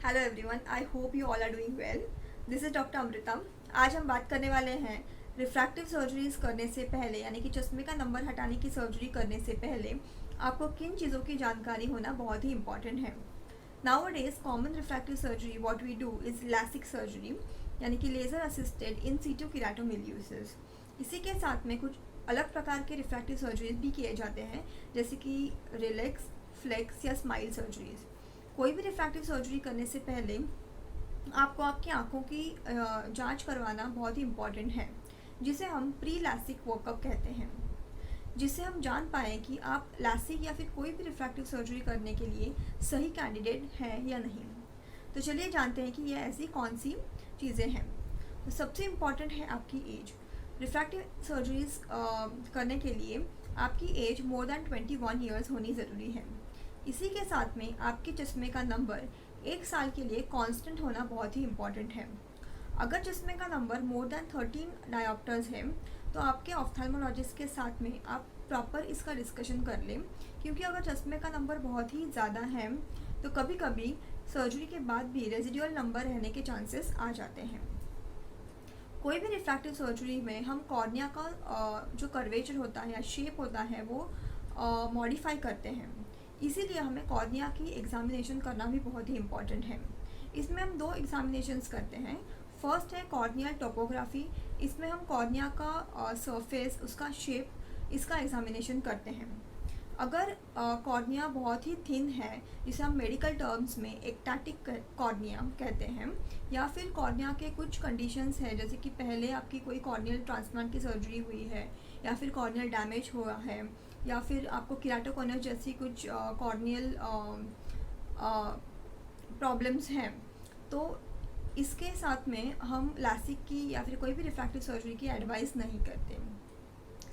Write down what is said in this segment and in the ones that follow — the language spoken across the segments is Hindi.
Hello everyone, I hope you all are doing well. This is doctor Amrita. आज हम बात करने वाले हैं रिफ्रैक्टिव सर्जरीज करने से पहले, यानी कि चश्मे का नंबर हटाने की सर्जरी करने से पहले आपको किन चीज़ों की जानकारी होना बहुत ही इंपॉर्टेंट है। Nowadays common refractive surgery what we do is LASIK surgery, यानी कि laser assisted in situ keratomileusis. इसी के साथ में कुछ अलग प्रकार के रिफ्रैक्टिव सर्जरीज भी किए जाते हैं, जैसे कि रिलैक्स, फ्लेक्स या स्माइल सर्जरीज। कोई भी रिफ्रैक्टिव सर्जरी करने से पहले आपको आपकी आंखों की जांच करवाना बहुत ही इम्पॉर्टेंट है, जिसे हम प्री लैसिक वर्कअप कहते हैं, जिससे हम जान पाएँ कि आप लैसिक या फिर कोई भी रिफ्रैक्टिव सर्जरी करने के लिए सही कैंडिडेट हैं या नहीं। तो चलिए जानते हैं कि ये ऐसी कौन सी चीज़ें हैं। तो सबसे इम्पॉर्टेंट है आपकी एज। रिफ्रैक्टिव सर्जरीज करने के लिए आपकी एज मोर दैन 21 ईयर्स होनी ज़रूरी है। इसी के साथ में आपके चश्मे का नंबर 1 साल के लिए कांस्टेंट होना बहुत ही इम्पॉर्टेंट है। अगर चश्मे का नंबर मोर दैन 13 डायोप्टर्स है तो आपके ऑफ्थेल्मोलॉजिस्ट के साथ में आप प्रॉपर इसका डिस्कशन कर लें, क्योंकि अगर चश्मे का नंबर बहुत ही ज़्यादा है तो कभी कभी सर्जरी के बाद भी रेजिडुअल नंबर रहने के चांसेस आ जाते हैं। कोई भी रिफ्रैक्टिव सर्जरी में हम कॉर्निया का जो कर्वेचर होता है या शेप होता है वो मॉडिफाई करते हैं। इसीलिए हमें कॉर्निया की एग्जामिनेशन करना भी बहुत ही इम्पॉर्टेंट है। इसमें हम दो एग्जामिनेशंस करते हैं। फर्स्ट है कॉर्नियल टोपोग्राफी। इसमें हम कॉर्निया का सरफेस, उसका शेप, इसका एग्जामिनेशन करते हैं। अगर कॉर्निया बहुत ही थिन है, जिसे हम मेडिकल टर्म्स में एक्टैटिक कॉर्निया कहते हैं, या फिर कॉर्निया के कुछ कंडीशंस हैं, जैसे कि पहले आपकी कोई कॉर्नियल ट्रांसप्लांट की सर्जरी हुई है, या फिर कॉर्नियल डैमेज हुआ है, या फिर आपको किराटोकोनस जैसी कुछ कॉर्नियल प्रॉब्लम्स हैं, तो इसके साथ में हम लैसिक की या फिर कोई भी रिफ्रैक्टिव सर्जरी की एडवाइस नहीं करते।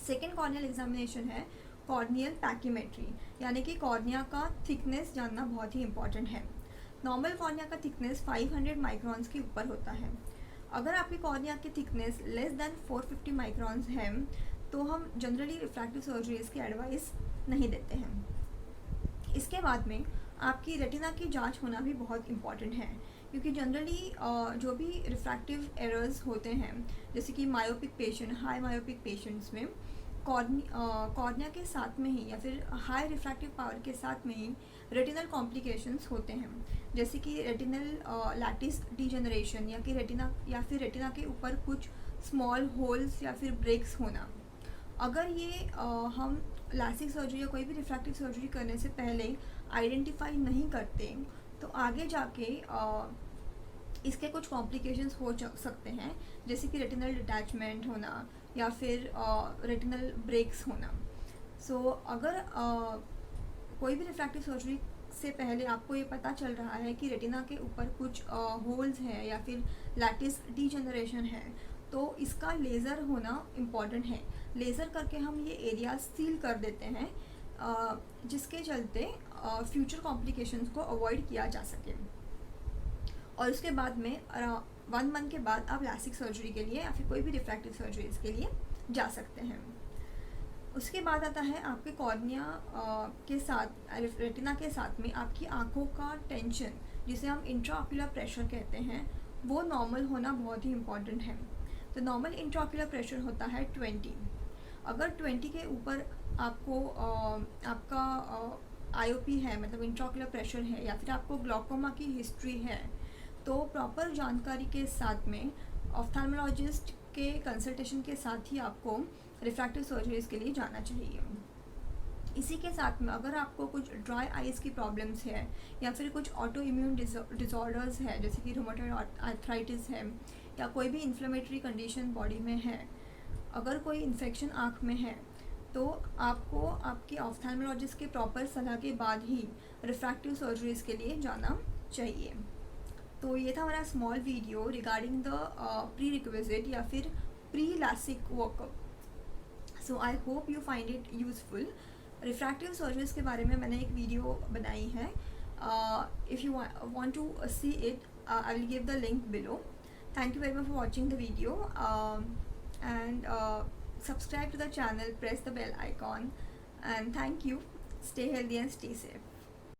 सेकेंड कॉर्नियल एग्जामिनेशन है कॉर्नियल पैकीमेट्री, यानी कि कॉर्निया का थिकनेस जानना बहुत ही इंपॉर्टेंट है। नॉर्मल कॉर्निया का थिकनेस 500 माइक्रॉन्स के ऊपर होता है। अगर आपकी कॉर्निया की थिकनेस लेस दैन 450 माइक्रॉन्स है तो हम जनरली रिफ्रैक्टिव सर्जरीज की एडवाइस नहीं देते हैं। इसके बाद में आपकी रेटिना की जांच होना भी बहुत इम्पॉर्टेंट है, क्योंकि जनरली जो भी रिफ्रैक्टिव एरर्स होते हैं, जैसे कि myopic patient, high myopic patients में कॉर्निया के साथ में ही या फिर हाई रिफ्रैक्टिव पावर के साथ में ही रेटिनल कॉम्प्लिकेशंस होते हैं, जैसे कि रेटिनल लैटिस डिजेनरेशन, या फिर रेटिना के ऊपर कुछ स्मॉल होल्स या फिर ब्रेक्स होना। अगर ये हम लैसिक सर्जरी या कोई भी रिफ्रैक्टिव सर्जरी करने से पहले आइडेंटिफाई नहीं करते तो आगे जाके इसके कुछ कॉम्प्लिकेशंस हो सकते हैं, जैसे कि रेटिनल डिटैचमेंट होना या फिर रेटिनल ब्रेक्स होना। सो अगर कोई भी रिफ्रैक्टिव सर्जरी से पहले आपको ये पता चल रहा है कि रेटिना के ऊपर कुछ होल्स हैं या फिर लैटिस डीजनरेशन है, तो इसका लेज़र होना इम्पॉर्टेंट है। लेज़र करके हम ये एरिया सील कर देते हैं, जिसके चलते फ्यूचर कॉम्प्लिकेशंस को अवॉइड किया जा सके। और उसके बाद में 1 मंथ के बाद आप लैसिक सर्जरी के लिए या फिर कोई भी रिफ्रैक्टिव सर्जरीज के लिए जा सकते हैं। उसके बाद आता है आपके कॉर्निया के साथ, रेटिना के साथ में आपकी आँखों का टेंशन, जिसे हम इंट्राऑक्यूलर प्रेशर कहते हैं, वो नॉर्मल होना बहुत ही इम्पॉर्टेंट है। तो नॉर्मल इंट्राऑक्यूलर प्रेशर होता है 20। अगर 20 के ऊपर आपको आपका आईओपी है, मतलब इंट्राऑक्यूलर प्रेशर है, या फिर आपको ग्लॉकोमा की हिस्ट्री है, तो प्रॉपर जानकारी के साथ में ऑफ्थेल्मोलॉजिस्ट के कंसल्टेशन के साथ ही आपको रिफ्रैक्टिव सर्जरीज के लिए जाना चाहिए। इसी के साथ में अगर आपको कुछ ड्राई आइज़ की प्रॉब्लम्स है या फिर कुछ ऑटो इम्यून डिसऑर्डर्स है, जैसे कि रूमेटॉइड आर्थराइटिस है, या कोई भी इन्फ्लेमेटरी कंडीशन बॉडी में है, अगर कोई इन्फेक्शन आँख में है, तो आपको आपके ऑफ्थेल्मोलॉजिस्ट के प्रॉपर सलाह के बाद ही रिफ्रैक्टिव सर्जरीज के लिए जाना चाहिए। तो ये था हमारा small video regarding the prerequisite या फिर pre LASIK workup. So I hope you find it useful. Refractive surgeries के बारे में मैंने एक वीडियो बनाई है। If you want to see it, I will give the link below. Thank you very much for watching the video, and subscribe to the channel, press the bell icon, and thank you. Stay healthy and stay safe.